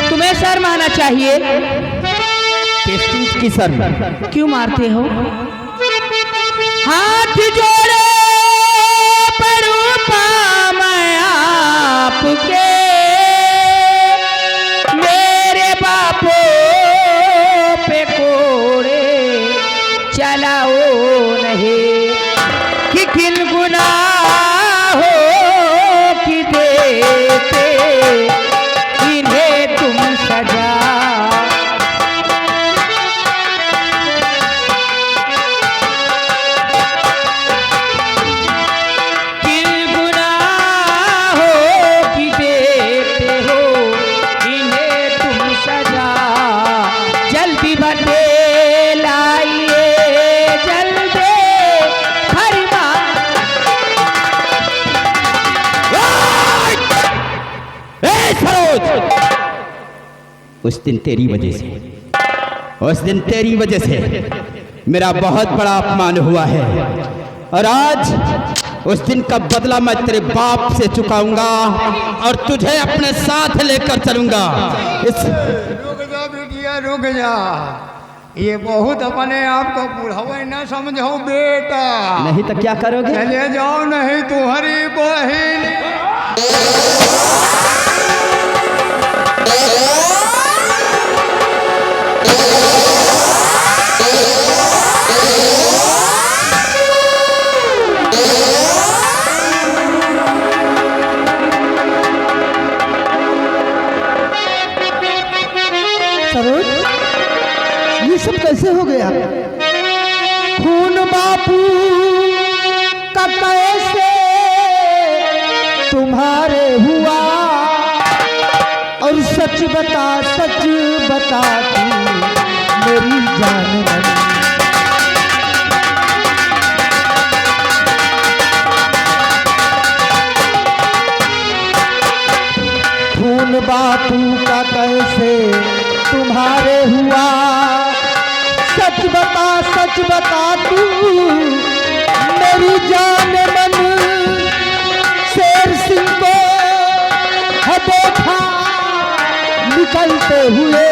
तुम्हें शर्म आना चाहिए। की शर्म क्यों मारते हो? हाथ जोड़े पड़ूं पाँव मैं आपके, मेरे बापों पे कोड़े चलाओ नहीं कि किन गुनाहों की देते इन्हें तुम सजा। उस दिन तेरी वजह से मेरा बहुत बड़ा अपमान हुआ है और आज उस दिन का बदला मैं तेरे बाप से चुकाऊंगा और तुझे अपने साथ लेकर चलूंगा। रुक जा बेटिया रुक जा, ये बहुत अपने आप को बुढ़ावा न समझो बेटा। नहीं तो क्या करोगे? चले जाओ नहीं तुम्हारी बहन। ये सब कैसे हो गया? खून बापू का कैसे तुम्हारे हुआ और सच बता तू मेरी जान बनी। खून बापू का कैसे तुम्हारे हुआ, सच बता तू मेरी जान मन। शेर सिंह को है देखा निकलते हुए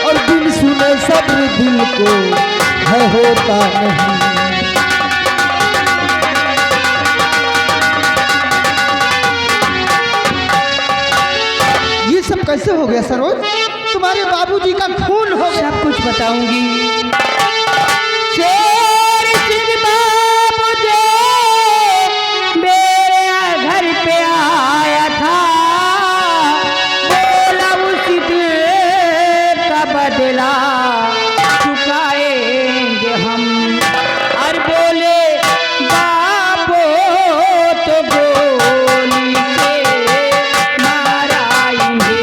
और बिन सुने सब्र दिल को है होता नहीं। ये सब कैसे हो गया सरोज? तुम्हारे बाबूजी का खून हो गया। सब कुछ बताऊंगी। शेर सिंह बाबूजी मेरे घर पे आया था, बोला उसी दिन का बदला चुकाएंगे हम। और बोले बाबो तो गोली से माराएंगे।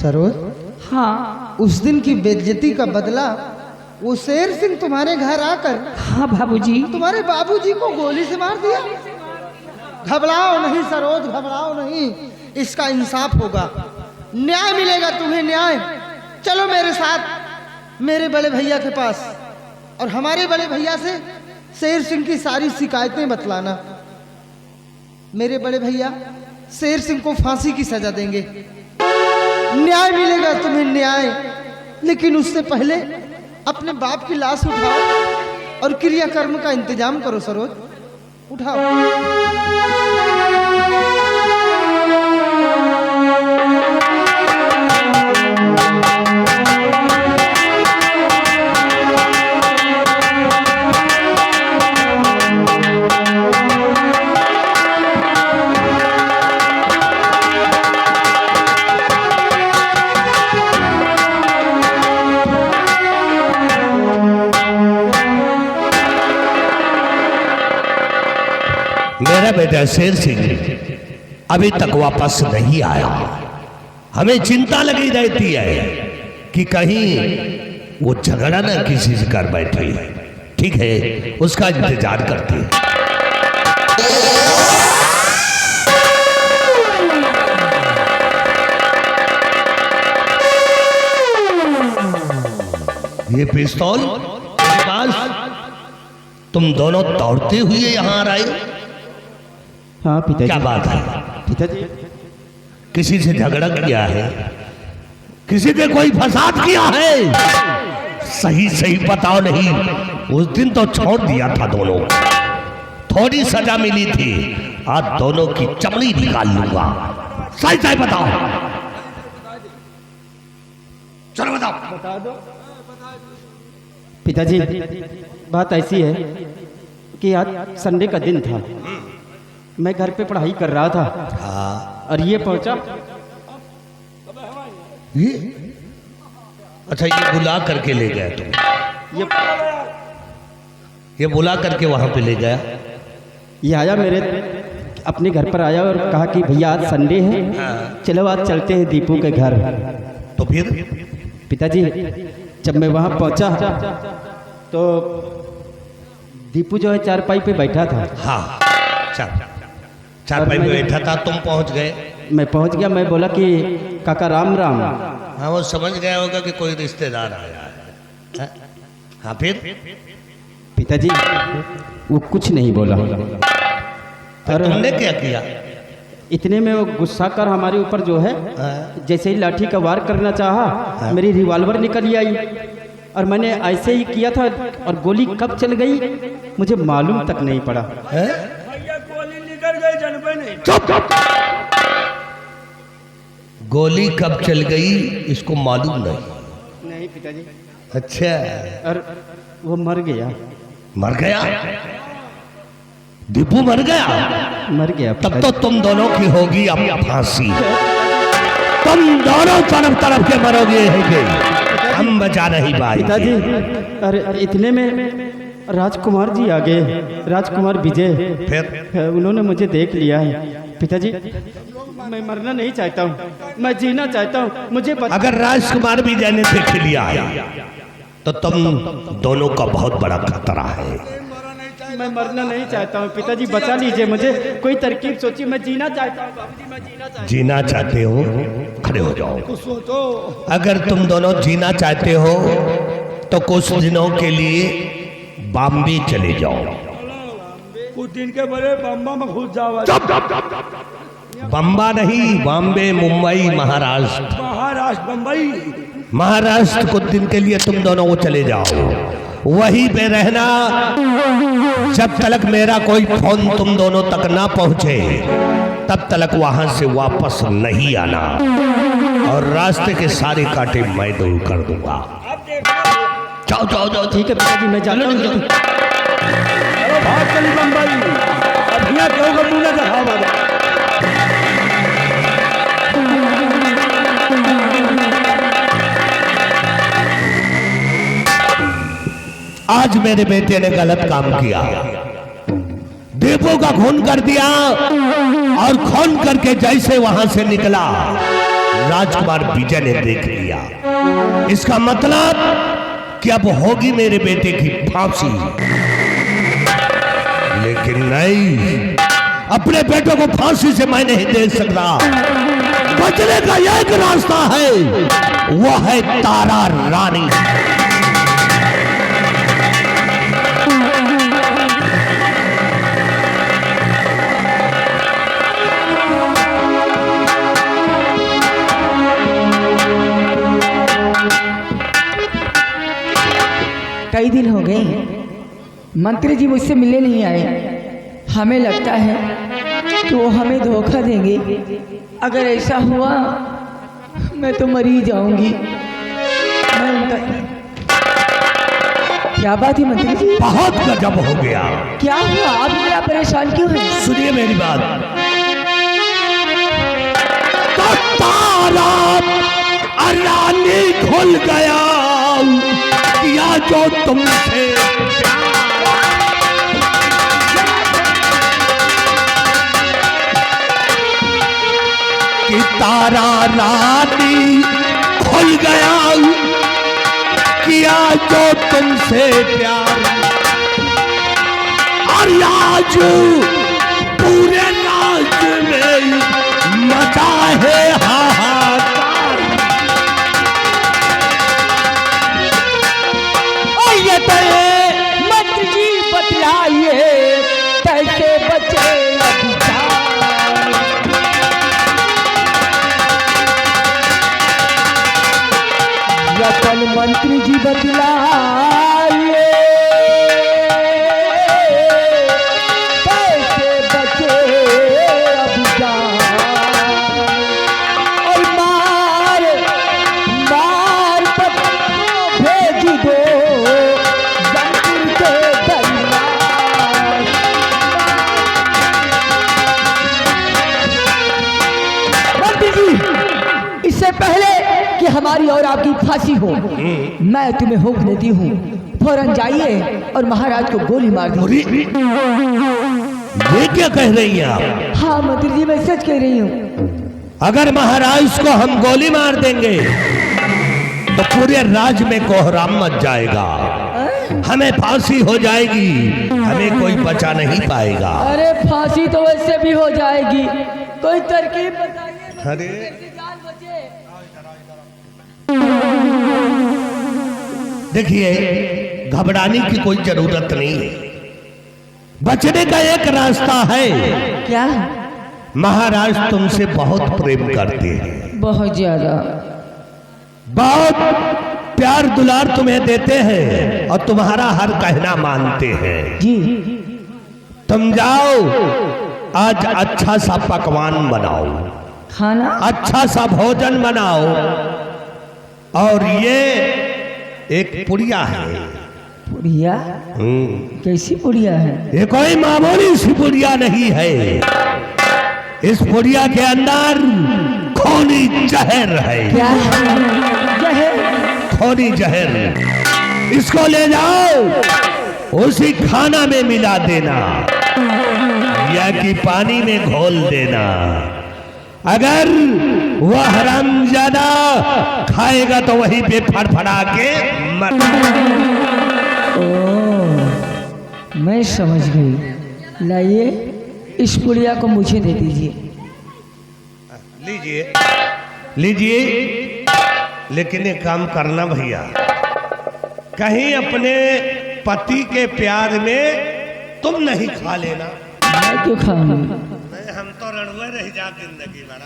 सरोज, हाँ, उस दिन की बेइज्जती का बदला वो शेर सिंह तुम्हारे घर आकर, हाँ बाबूजी, तुम्हारे बाबूजी को गोली से मार दिया। घबराओ नहीं सरोज, घबराओ नहीं, इसका इंसाफ होगा, न्याय मिलेगा तुम्हें, न्याय। चलो मेरे साथ मेरे बड़े भैया के पास और हमारे बड़े भैया से शेर सिंह की सारी शिकायतें बतलाना। मेरे बड़े भैया शेर सिंह को फांसी की सजा देंगे, न्याय मिलेगा तुम्हें, न्याय। लेकिन उससे पहले अपने बाप की लाश उठाओ और क्रियाकर्म का इंतजाम करो सरोज, उठाओ। मेरा बेटा शेर सिंह अभी तक वापस नहीं आया, हमें चिंता लगी रहती है। कि कहीं वो झगड़ा ना किसी से कर बैठे। ठीक है, उसका इंतजार करते हैं। ये पिस्तौल मेरे पास, तुम दोनों दौड़ते हुए यहाँ आ रहे हो? हाँ पिताजी। क्या बात है? पिताजी किसी से झगड़ा किया है? किसी ने कोई फसाद किया है? सही सही बताओ। नहीं, उस दिन तो छोड़ दिया था दोनों, थोड़ी सजा मिली थी, आज दोनों की चमड़ी निकाल लूंगा। सही सही बताओ। चलो बताओ। बता दो। पिताजी बात ऐसी है कि आज संडे का दिन था, मैं घर पे पढ़ाई कर रहा था। हाँ। और ये पहुंचा। ये अच्छा, ये बुला करके ले गया तुम? ये बुला करके वहां पे ले गया? ये आया मेरे अपने घर पर आया और कहा कि भैया आज संडे है, चलो आज चलते हैं दीपू के घर। तो फिर पिताजी जब मैं वहां पहुंचा तो दीपू जो है चारपाई पे बैठा था। हाँ, चार पाई पे बैठा था, तुम पहुंच गए? मैं पहुंच गया। मैं बोला कि काका राम राम। हाँ, वो समझ गया होगा कि कोई रिश्तेदार आया है। हाँ, फिर पिताजी वो कुछ नहीं बोला। और तुमने क्या किया? इतने में वो गुस्सा कर हमारे ऊपर जो है जैसे ही लाठी का वार करना चाहा, मेरी रिवॉल्वर निकल आई और मैंने ऐसे ही किया था और गोली कब चल गई मुझे मालूम तक नहीं पड़ा। गोली निकल गई, जानबे नहीं। चुप। गोली कब चल गई इसको मालूम नहीं? नहीं पिताजी। अच्छा, और वो मर गया। मर गया? दीपू मर गया? मर गया। तब तो तुम दोनों की होगी अब फांसी। तुम दोनों तरफ तरफ के मरोगे, हम बचा नहीं पाए। पिताजी अरे इतने में राजकुमार जी आ गए, राजकुमार विजय। फिर उन्होंने मुझे देख लिया है। पिताजी मैं मरना नहीं चाहता हूँ, मैं जीना चाहता हूँ, मुझे अगर राजकुमार विजय ने देख लिया है तो तुम दोनों का बहुत बड़ा खतरा है। मैं मरना नहीं चाहता हूँ पिताजी, बचा लीजिए मुझे, कोई तरकीब सोचिए, मैं जीना चाहता हूँ बाबूजी, मैं जीना चाहता हूँ। जीना चाहते हो? खड़े हो जाओ। अगर तुम दोनों जीना चाहते हो तो कुछ दिनों के लिए बॉम्बे चले जाओ। कुछ दिन के बड़े बम्बा में घुस जाओ। बम्बा नहीं, बॉम्बे, मुंबई, महाराष्ट्र। बम्बई, महाराष्ट्र कुछ दिन के लिए तुम दोनों वो चले जाओ, वहीं पे रहना जब तक मेरा कोई फोन तुम दोनों तक ना पहुंचे, तब तक वहां से वापस नहीं आना, और रास्ते के सारे कांटे मैं दूर कर दूंगा। जाओ जाओ जाओ। ठीक है पिताजी, मैं जाता हूँ। भाग चली बम्बई, अब यहाँ क्यों कर तूने दिखा बाबा। आज मेरे बेटे ने गलत काम किया, दीपू का खून कर दिया, और खून करके जैसे वहां से निकला राजकुमार विजय ने देख लिया। इसका मतलब कि अब होगी मेरे बेटे की फांसी। लेकिन नहीं, अपने बेटे को फांसी से मैं नहीं दे सकता। बचने का एक रास्ता है, वो है तारा रानी। कई दिन हो गए मंत्री जी मुझसे मिलने नहीं आए। हमें लगता है कि वो हमें धोखा देंगे। अगर ऐसा हुआ मैं तो मर ही जाऊंगी। मैं उनका क्या बात है मंत्री जी? बहुत गजब हो गया। क्या हुआ? आप इतना परेशान क्यों हैं? सुनिए मेरी बात। तो तारा रानी खुल गया, या जो तुमसे कि तारा रानी खुल गया, किया जो तुमसे प्यार, और आज पूरे राज्य में मचा है हाहाकार। और ये मंत्री जी बतलाइए कैसे बचे रतन, मंत्री जी बतलाइए कैसे बचे अब जान। और मार मार पत्थरों भेज दो जंगल के दरबार। मंत्री जी, इससे पहले कि हमारी और आपकी फांसी हो, मैं तुम्हें हुक्म देती हूँ, फौरन जाइए और महाराज को गोली मार दीजिए। ये क्या कह रही हैं आप? हाँ मंत्री जी, मैं सच कह रही हूँ। अगर महाराज को हम गोली मार देंगे तो पूरे राज्य में कोहराम मच जाएगा, हमें फांसी हो जाएगी, हमें कोई बचा नहीं पाएगा। अरे फांसी तो वैसे भी हो जाएगी, कोई तरकीब बताइए। अरे जान बचे। देखिए, घबराने की कोई जरूरत नहीं है, बचने का एक रास्ता है। क्या? महाराज तुमसे बहुत प्रेम करते हैं, बहुत ज्यादा, बहुत प्यार दुलार तुम्हें देते हैं और तुम्हारा हर कहना मानते हैं जी। तुम जाओ, आज अच्छा सा पकवान बनाओ, खाना? अच्छा सा भोजन बनाओ, और ये एक पुड़िया है। पुड़िया? कैसी पुड़िया है? ये कोई मामूली सी पुड़िया नहीं है, इस पुड़िया के अंदर खूनी जहर है। क्या जहर? खूनी जहर, इसको ले जाओ, उसी खाना में मिला देना या कि पानी में घोल देना। अगर वह हरामजादा खाएगा तो वहीं पे फड़फड़ा के मर। ओह, मैं समझ गई। लाइए, इस पुड़िया को मुझे दे दीजिए। लीजिए लीजिए, लेकिन एक काम करना भैया, कहीं अपने पति के प्यार में तुम नहीं खा लेना। मैं क्यों खाऊंगी? हम तो रणुए रह जा जिंदगी भर।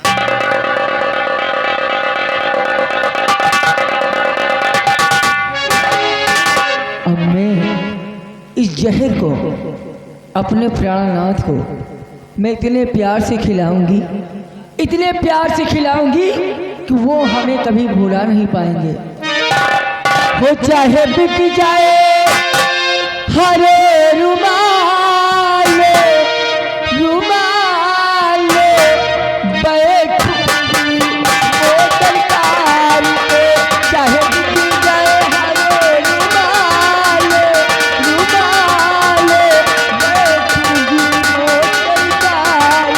अब मैं इस जहर को अपने प्राणनाथ को मैं इतने प्यार से खिलाऊंगी, इतने प्यार से खिलाऊंगी कि वो हमें कभी भुला नहीं पाएंगे। हो चाहे बिक जाए हरे रुमाल रुमाल बैठूंगी बोतल कार पे, चाहे बिक जाए हरे रुमाल रुमाल बैठूंगी बोतल कार।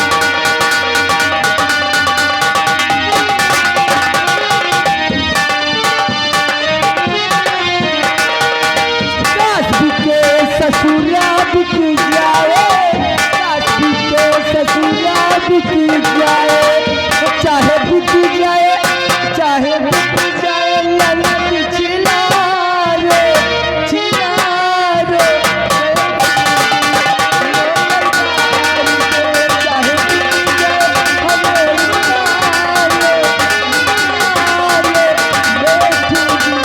ससुरा बिक जाए, काशी के ससुरा बिक जाए, चाहे बिक जाए, चाहे बिक जाए, ललक छिला रे छिला रे। चाहे बिक जाए हमें रे बैठूंगी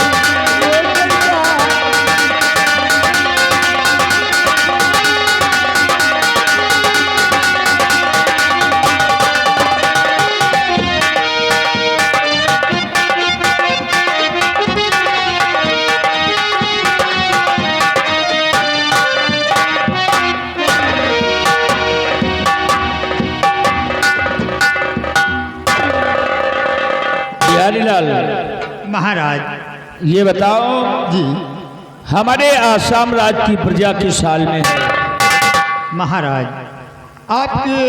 बिहारीलाल, महाराज ये बताओ जी। हमारे आसाम राज्य की प्रजा किस हाल में है? महाराज, आपके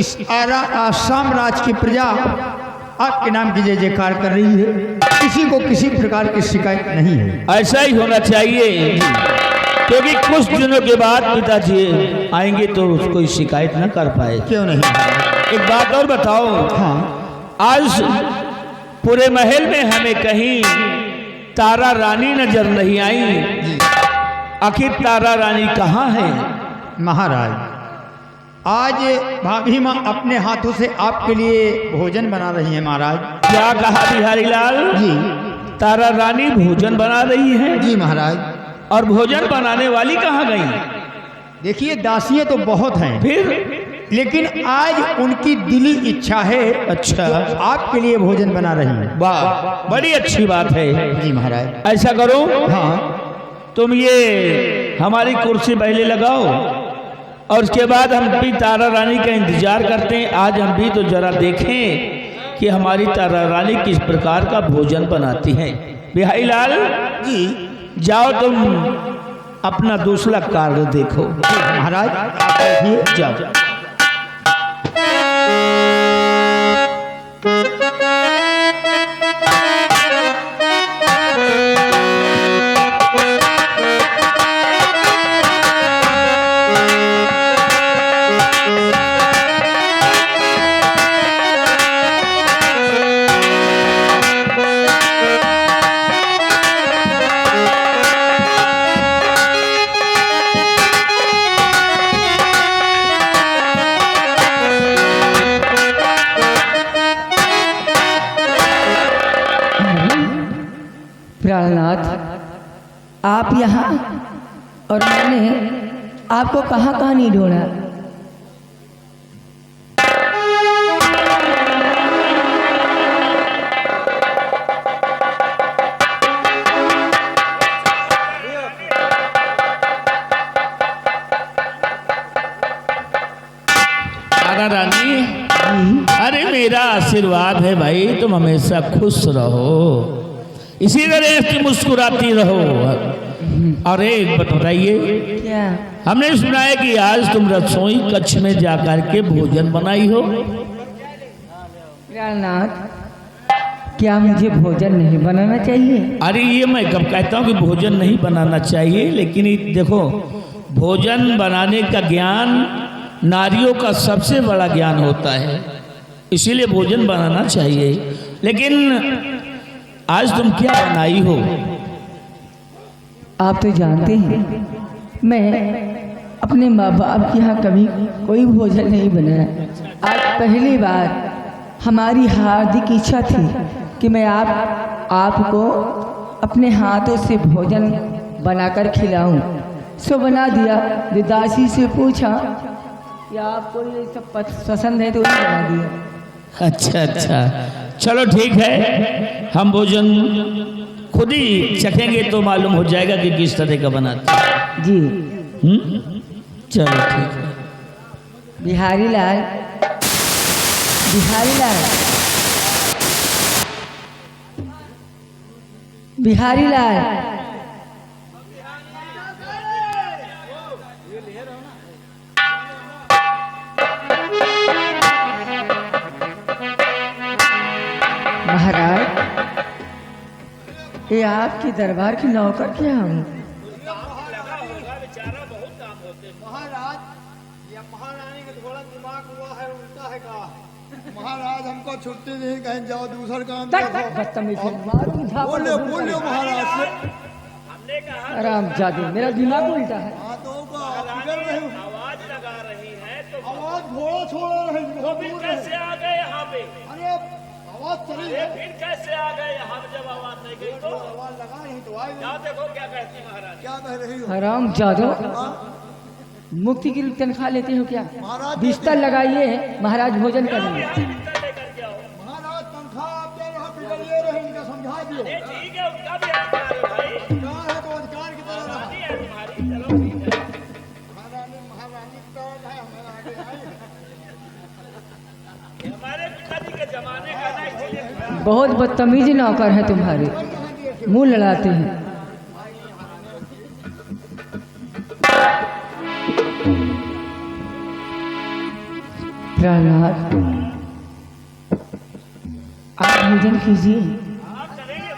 इस आसाम राज्य की प्रजा आपके नाम की जय जयकार कर रही है। किसी को किसी प्रकार की शिकायत नहीं है। ऐसा ही होना चाहिए, क्योंकि कुछ दिनों के बाद पिताजी आएंगे तो कोई शिकायत न कर पाए। क्यों नहीं? एक बात और बताओ, हाँ, आज पूरे महल में हमें कहीं तारा रानी नजर नहीं आई। आखिर तारा रानी कहाँ है? महाराज, आज भाभी माँ अपने हाथों से आपके लिए भोजन बना रही है महाराज। क्या कहा बिहारी लाल? जी तारा रानी भोजन बना रही है? जी महाराज। और भोजन बनाने वाली कहाँ गई? देखिए, दासियां तो बहुत हैं, फिर लेकिन आज उनकी दिली इच्छा है। अच्छा, तो आपके लिए भोजन बना रही है। वाह, बड़ी अच्छी बात है। जी महाराज। ऐसा करो, हाँ, तुम ये हमारी कुर्सी पहले लगाओ और उसके बाद हम भी तारा रानी का इंतजार करते हैं। आज हम भी तो जरा देखें कि हमारी तारा रानी किस प्रकार का भोजन बनाती है। बिहारी लाल जी जाओ, तुम अपना दूसरा कार्य देखो। महाराज, आप बैठिए। जाओ। प्राणनाथ, आप यहाँ और मैंने आपको कहाँ कहाँ नहीं ढूंढा। तारा रानी, अरे मेरा आशीर्वाद है भाई, तुम हमेशा खुश रहो, इसी तरह से मुस्कुराती रहो। अरे एक बात बताइए, क्या? हमने सुना है कि आज तुम रसोई कक्ष में जाकर के भोजन बनाई हो। प्राणनाथ, क्या मुझे भोजन नहीं बनाना चाहिए? अरे ये मैं कब कहता हूँ कि भोजन नहीं बनाना चाहिए, लेकिन ये देखो, भोजन बनाने का ज्ञान नारियों का सबसे बड़ा ज्ञान होता है, इसीलिए भोजन बनाना चाहिए। लेकिन आज तुम क्या बनाई हो? आप तो जानते हैं मैं अपने माँ बाप के यहाँ कभी कोई भोजन नहीं बनाया। आज पहली बार हमारी हार्दिक इच्छा थी कि मैं आपको अपने हाथों से भोजन बनाकर खिलाऊं, सो बना दिया। दासी से पूछा कि आपको ये सब पसंद है तो वही बना दिया। अच्छा अच्छा, चलो ठीक है, हम भोजन खुद ही चखेंगे तो मालूम हो जाएगा कि किस तरह का बनाते हैं। जी चलो ठीक है। बिहारी लाल, बिहारी लाल, बिहारी लाल, महाराज, ये आपके दरबार की नौकर क्या हूँ? महाराज, ये महारानी का थोड़ा दिमाग हुआ है, उल्टा है का। महाराज, हमको छुट्टी नहीं, कहीं जाओ दूसरा काम देखो। बदतमीज है, मारूं झापड़ बोलिए दूंगा। बोलिए महाराज से। आराम जादे, मेरा दिमाग उल्टा है। हाँ तो आवाज लगा रही है तो आवाज थोड़ा छोड़ा रही है। कैसे आ गए यहाँ पे? अरे आवाज चली है। फिर कैसे आ गए यहाँ पे? जब आवाज नहीं गई तो आवाज लगा रही तो आई। यहाँ देखो क्या कहती महाराज। क्या कह रही हो? आराम जादो, मुक्ति की तनख्वाह लेते हो क्या? महाराज, बिस्तर लगाइए, महाराज भोजन करेंगे। महाराज तनख्वाह आप दे रहे हो, बिगड़ ये रहे, इनका समझा दियो। ठीक है, उनका भी अधिकार है भाई। क्या है तो अधिकार की तरह रहा। नहीं है तुम्हारी, चलो ठीक है। महारानी की तरह है, हमारा आगे आई। हमारे पिताजी के जमाने का ना, इसीलिए बहुत बदतमीज नौकर है तुम्हारे, मुंह लड़ाते हैं। प्राणनाथ, आप भोजन कीजिए। आप चलेंगे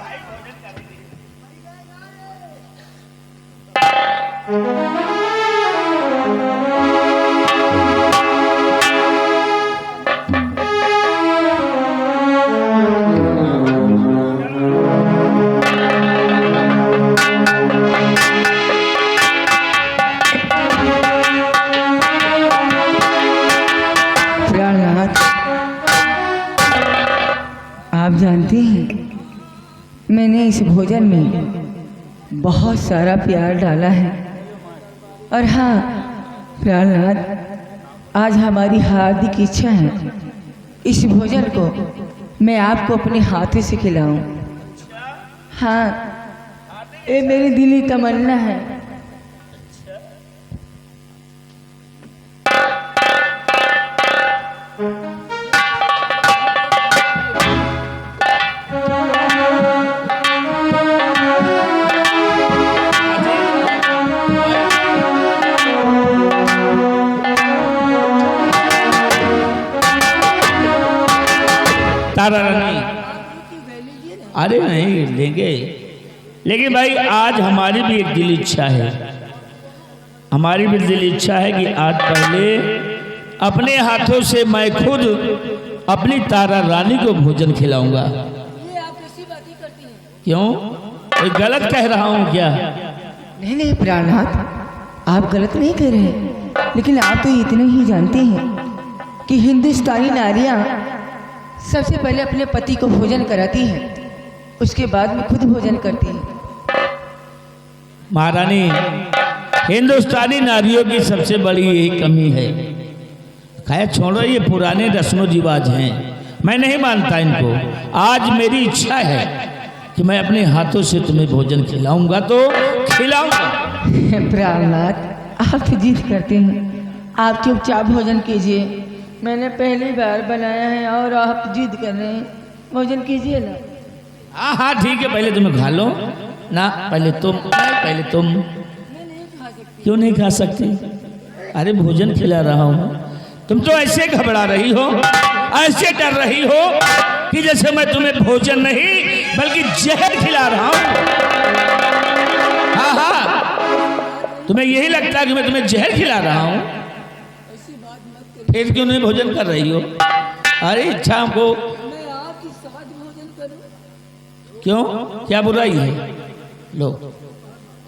भोजन में बहुत सारा प्यार डाला है। और हाँ प्राणनाथ, आज हमारी हार्दिक इच्छा है इस भोजन को मैं आपको अपने हाथों से खिलाऊं। हाँ, ये मेरी दिली तमन्ना है। तारा रानी, अरे नहीं लेंगे, लेकिन भाई आज हमारी भी एक दिल इच्छा है। हमारी भी दिल इच्छा है कि आज पहले अपने हाथों से मैं खुद अपनी तारा रानी को भोजन खिलाऊंगा। ये आप कैसी बातें करती हैं? क्यों, कोई गलत कह रहा हूँ क्या? नहीं नहीं प्राणनाथ, आप गलत नहीं कह रहे, लेकिन आप तो इतने ही जानते हैं कि हिंदुस्तानी नारियां सबसे पहले अपने पति को भोजन कराती हैं, उसके बाद में खुद भोजन करती हैं। महारानी, हिंदुस्तानी नारियों की सबसे बड़ी यही कमी है। खैर छोड़ो, ये पुराने रस्म रिवाज हैं, मैं नहीं मानता इनको। आज मेरी इच्छा है कि मैं अपने हाथों से तुम्हें भोजन खिलाऊंगा तो खिलाऊंगा। प्राणनाथ, आप तो जिद करते हैं, आप चुपचाप भोजन कीजिए। मैंने पहली बार बनाया है और आप जिद कर रहे हैं, भोजन कीजिए ना। हाँ हाँ ठीक है, पहले तुम्हें खा लो ना, पहले तुम, पहले तुम। क्यों नहीं खा सकती? अरे भोजन खिला रहा हूँ। तुम तो ऐसे घबरा रही हो, ऐसे डर रही हो कि जैसे मैं तुम्हें भोजन नहीं बल्कि जहर खिला रहा हूँ। हाँ हाँ, तुम्हें यही लगता है कि मैं तुम्हें जहर खिला रहा हूँ? फिर क्यों नहीं भोजन कर रही हो? अरे इच्छा हमको, मैं आपके साथ भोजन करूं? क्यों, क्या बुराई है? लो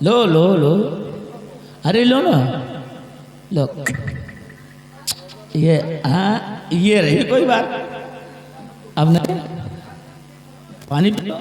लो लो लो, अरे लो ना, लो। ये हाँ, ये रही कोई बात। अब नहीं, पानी पी लो।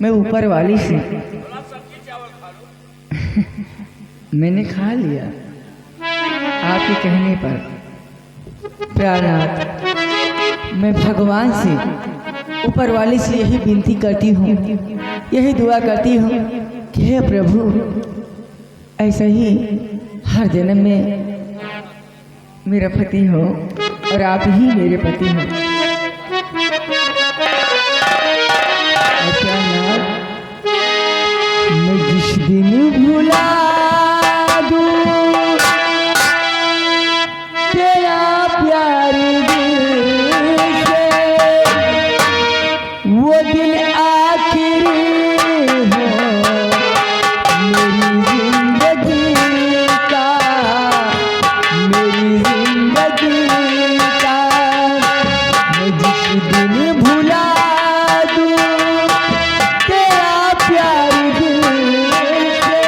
मैं ऊपर वाली से मैंने खा लिया आपके कहने पर। प्राणनाथ, मैं भगवान से, ऊपर वाले से यही विनती करती हूँ, यही दुआ करती हूँ कि हे प्रभु, ऐसा ही हर जन्म में मेरा पति हो और आप ही मेरे पति हो। मैं जिस दिन भुला दूं तेरा प्यार दिल से, वो दिन आखिरी हो मेरी जिंदगी का, मेरी जिंदगी का। मैं जिस दिन भुला दूं तेरा प्यार दिल से,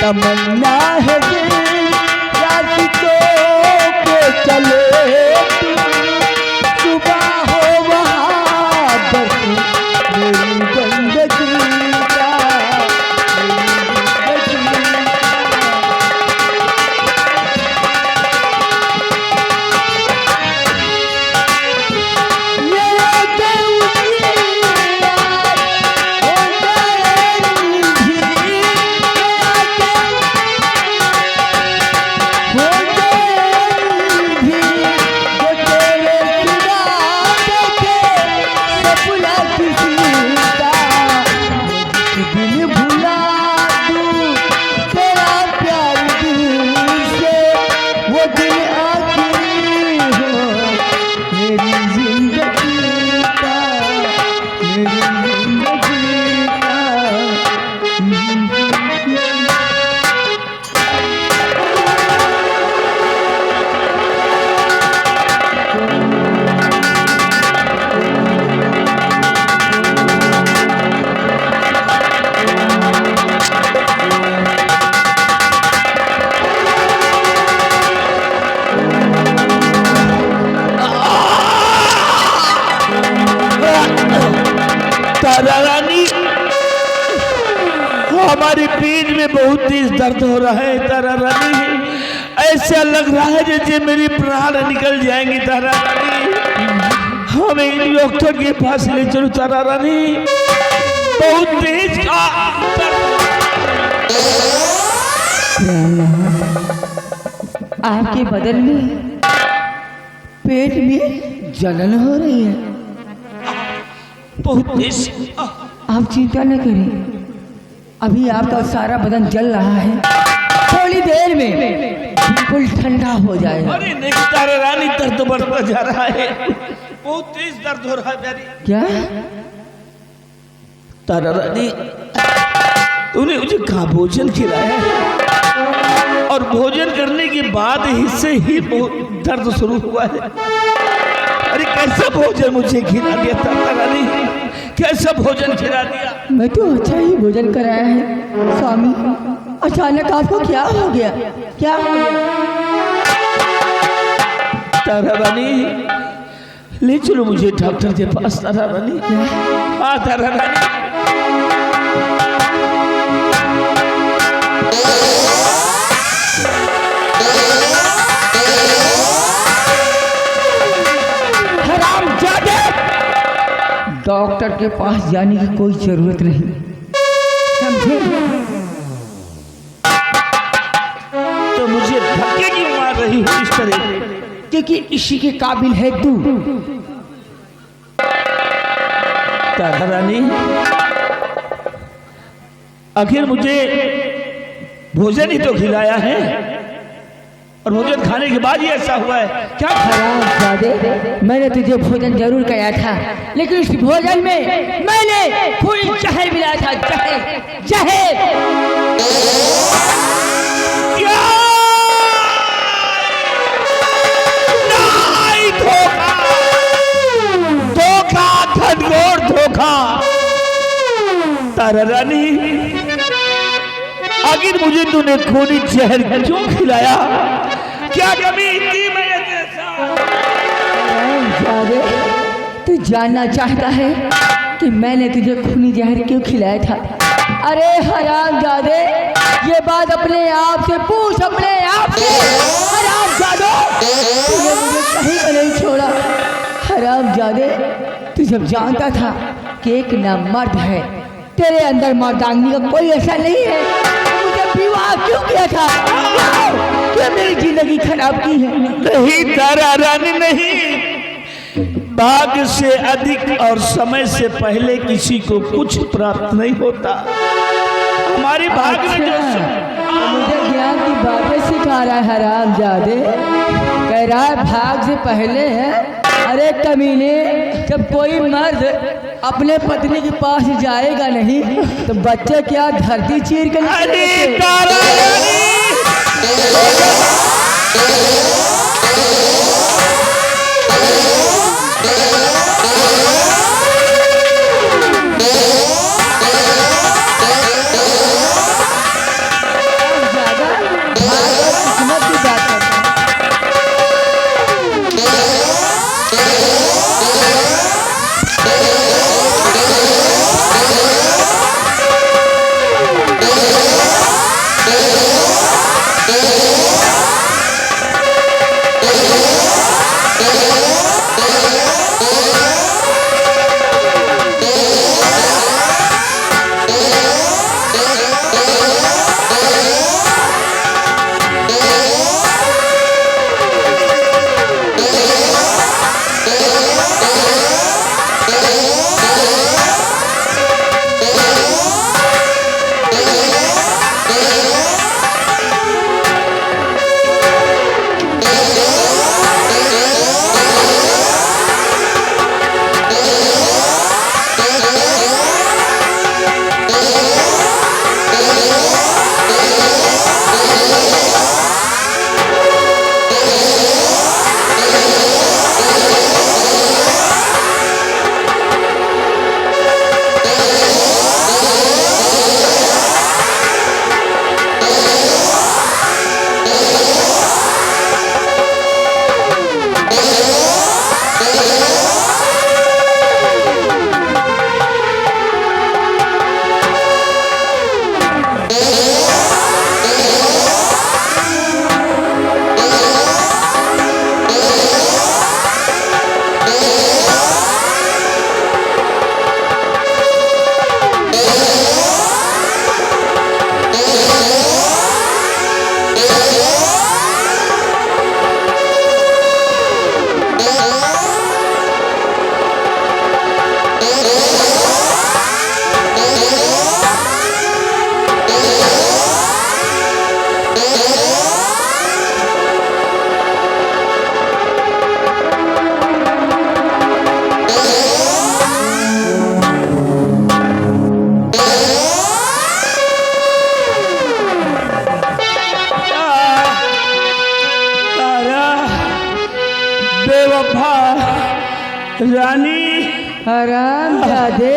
तमन्ना है दिल रास्तों पे चले सुबह हो वहाँ बस मेरी जिंदगी का रानी, हमारी पीठ में बहुत तेज दर्द हो रहा है तारा रानी। ऐसा लग रहा है जैसे मेरी प्राण निकल जाएंगी तारा रानी। हमें इन डॉक्टर के पास ले चलो तारा रानी, बहुत तेज आपके बदन में पेट में जलन हो रही है। बहुत तेज। आप चिंता न करें, अभी आपका सारा बदन जल रहा है, थोड़ी देर में बिल्कुल ठंडा हो जाएगा। अरे नहीं तारा रानी, दर्द बढ़ता जा रहा है, बहुत तेज दर्द हो रहा है मेरी। क्या तारा रानी, तूने मुझे कहा भोजन खिलाया और भोजन करने के बाद इससे ही बहुत दर्द शुरू हुआ है। अरे कैसा भोजन मुझे खिला दिया तारा रानी, कैसा भोजन खिला दिया। मैं तो अच्छा ही भोजन कराया है स्वामी, अचानक आपको क्या हो गया, क्या हो गया? तारा रानी, ले चलो मुझे डॉक्टर के पास तारा रानी। हाँ तारा रानी। डॉक्टर के पास जाने की कोई जरूरत नहीं, समझे? तो मुझे धक्के क्यों मार रही हो इस तरह? क्योंकि इसी के काबिल है तू। तारा रानी, आखिर मुझे भोजन ही तो खिलाया है और भोजन खाने के बाद ही ऐसा हुआ है क्या? हरामजादे, मैंने तुझे भोजन जरूर कराया था, लेकिन उस भोजन में मैंने कोई जहर मिलाया था। जहर, जहर। क्या? नहीं, धोखा, धोखा, घनघोर धोखा। तारा रानी, आखिर मुझे तूने खूनी जहर क्यों खिलाया? क्या कमी थी मेरे जैसा? तू जानना चाहता है कि मैंने तुझे खूनी जहर क्यों खिलाया था? अरे हरामजादे, ये बात अपने आप से पूछ, अपने आप से। हरामजादे, तूने मुझे कहीं पर नहीं छोड़ा। हरामजादे, तू जब जानता था कि एक नामर्द है, तेरे अंदर मर्दांगी का कोई असर नहीं है, मुझे विवाह क्यों किया था? क्या मेरी जिंदगी खराब की है? नहीं तारा रानी, नहीं। भाग्य से अधिक और समय से पहले किसी को कुछ प्राप्त नहीं होता। हमारी भाग्य में जो मुझे ज्ञान की बातें सिखा रहा है हरामजादे, कह रहा है भाग्य से पहले है। अरे कमीने, जब कोई मर्द अपने पत्नी के पास जाएगा नहीं तो बच्चे क्या धरती चीर कर रानी आराम जादे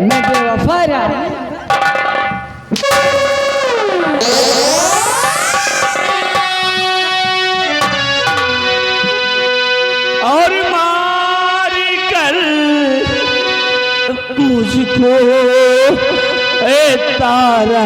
मैं बेवफा रानी। और मार कर मुझको ए तारा